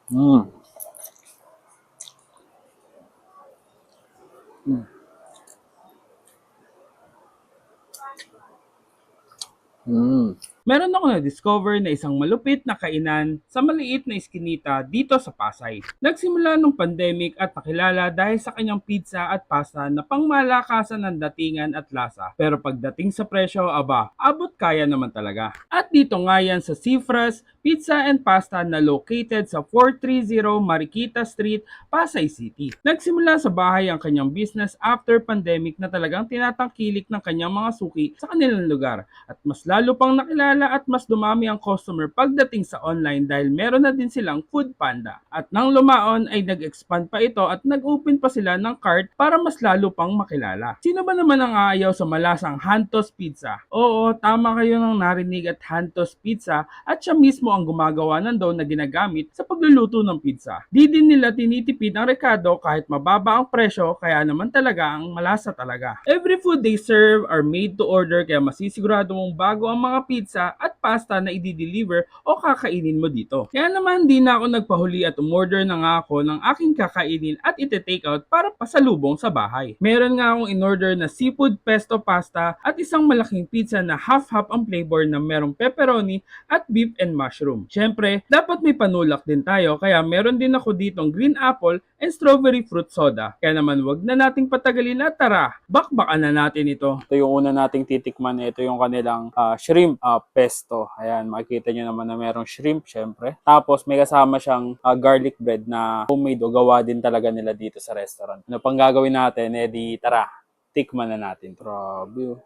Mm. Mm. Mm. Meron ako na-discover na isang malupit na kainan sa maliit na iskinita dito sa Pasay. Nagsimula nung pandemic at nakilala dahil sa kanyang pizza at pasta na pangmalakasan ng datingan at lasa. Pero pagdating sa presyo, aba, abot kaya naman talaga. At dito nga yan sa Cifras Pizza and Pasta na located sa 430 Mariquita Street, Pasay City. Nagsimula sa bahay ang kanyang business after pandemic na talagang tinatangkilik ng kanyang mga suki sa kanilang lugar at mas lalo pang nakilala at mas dumami ang customer pagdating sa online dahil meron na din silang Food Panda. At nang lumaon ay nag-expand pa ito at nag-open pa sila ng cart para mas lalo pang makilala. Sino ba naman ang aayaw sa malasang Hantos Pizza? Oo, tama kayo nang narinig at Hantos Pizza at siya mismo ang gumagawa ng dough na ginagamit sa pagluluto ng pizza. Di din nila tinitipid ang rekado kahit mababa ang presyo kaya naman talaga ang malasa talaga. Every food they serve are made to order kaya masisigurado mong bago ang mga pizza at pasta na i-deliver o kakainin mo dito. Kaya naman di na ako nagpahuli at umorder na nga ako ng aking kakainin at ite-take out para pasalubong sa bahay. Meron nga akong in-order na seafood pesto pasta at isang malaking pizza na half-half ang flavor na merong pepperoni at beef and mushroom. Syempre, dapat may panulak din tayo kaya meron din ako ditong green apple and strawberry fruit soda. Kaya naman wag na nating patagalin at tara, bakbakan na natin ito. Ito yung una nating titikman. Ito yung kanilang shrimp pesto. Ayan, makikita nyo naman na merong shrimp syempre. Tapos may kasama siyang garlic bread na homemade o gawa din talaga nila dito sa restaurant. Ano pang gagawin natin? Di tara, tikman na natin. Grabe oh.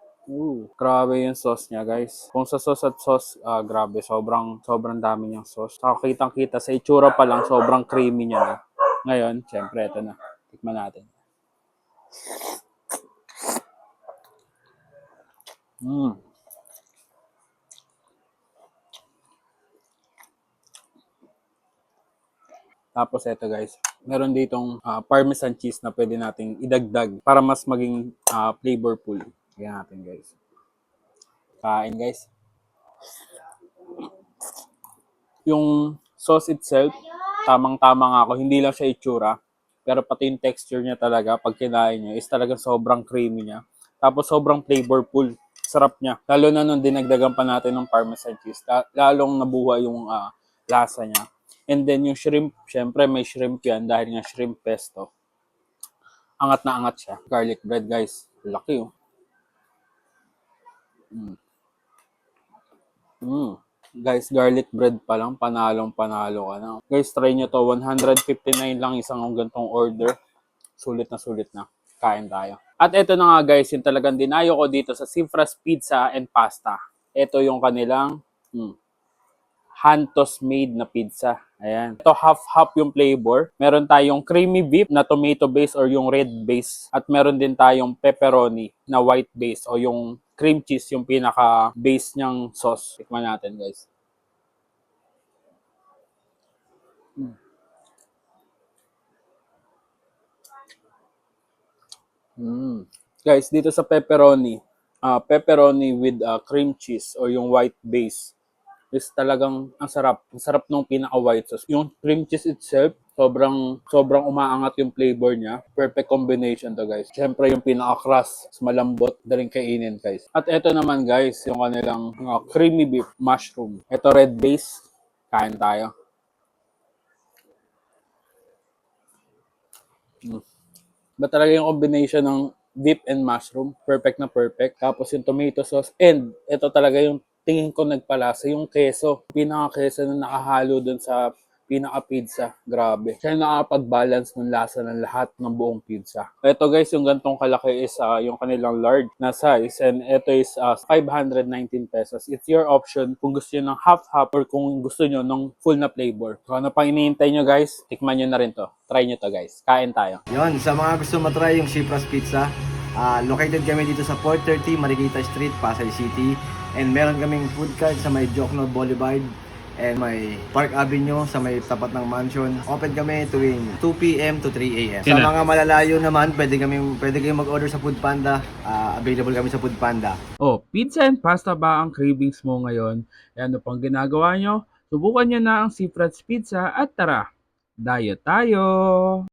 Grabe yung sauce niya, guys. Kung sa sauce at sauce, grabe, sobrang dami niyang sauce. Saka kitang-kita sa itsura pa lang, sobrang creamy niya. No? Ngayon, syempre, ito na. Tikman natin. Mm. Tapos ito guys, meron ditong parmesan cheese na pwede nating idagdag para mas maging flavorful. Kaya natin guys. Kain guys. Yung sauce itself, tamang-tama nga ako. Hindi lang siya itsura. Pero pati yung texture niya talaga, pag kinain niya, is talagang sobrang creamy niya. Tapos sobrang flavorful. Sarap niya. Lalo na nung dinagdagan pa natin ng parmesan cheese. Lalong nabuhay yung lasa niya. And then yung shrimp, syempre may shrimp yan dahil nga shrimp pesto. Angat na angat siya. Garlic bread guys. Laki oh. Mm. Mm. Guys, garlic bread pa lang, panalong panalo ka na. Guys, try nyo to. 159 lang isang gantong order. Sulit na. Kain tayo. At ito na nga guys, yung talagang dinayo ko dito sa Cifras Pizza and Pasta. Ito yung kanilang Hantos made na pizza. Ayan. Ito half-half yung flavor. Meron tayong creamy beef na tomato base or yung red base. At meron din tayong pepperoni na white base o yung cream cheese yung pinaka-base niyang sauce. Tikman natin guys. Guys, dito sa pepperoni with cream cheese or yung white base is talagang ang sarap. Ang sarap nung pinaka-white sauce. Yung cream cheese itself, sobrang umaangat yung flavor niya. Perfect combination to guys. Siyempre yung pinaka-crust, malambot, daling kainin guys. At ito naman guys, yung kanilang creamy beef mushroom. Ito red base. Kain tayo. Ba talaga yung combination ng beef and mushroom, perfect na perfect. Tapos yung tomato sauce and ito talaga yung tingin ko nagpalasa, yung keso. Pinaka-keso na nakahalo dun sa pinaka-pizza. Grabe. Kaya nakapag-balance ng lasa ng lahat ng buong pizza. Ito guys, yung gantong kalaki is yung kanilang large na size and ito is 519 pesos. It's your option kung gusto nyo ng half-half or kung gusto nyo ng full na flavor. So ano pang iniintay nyo guys, tikman nyo na rin to. Try nyo to guys. Kain tayo. Yon, sa mga gusto matry yung Cifras Pizza, located kami dito sa 430 Mariquita Street, Pasay City. And meron kaming food cart sa may Jokno Boulevard and may Park Avenue sa may tapat ng mansion. Open kami tuwing 2 p.m. to 3 a.m. Sa mga malalayo naman, pwede kayong mag-order sa Food Panda. Available kami sa Food Panda. Oh, pizza and pasta ba ang cravings mo ngayon? E ano pang ginagawa nyo? Subukan nyo na ang Cifras Pizza at tara, Dayo tayo!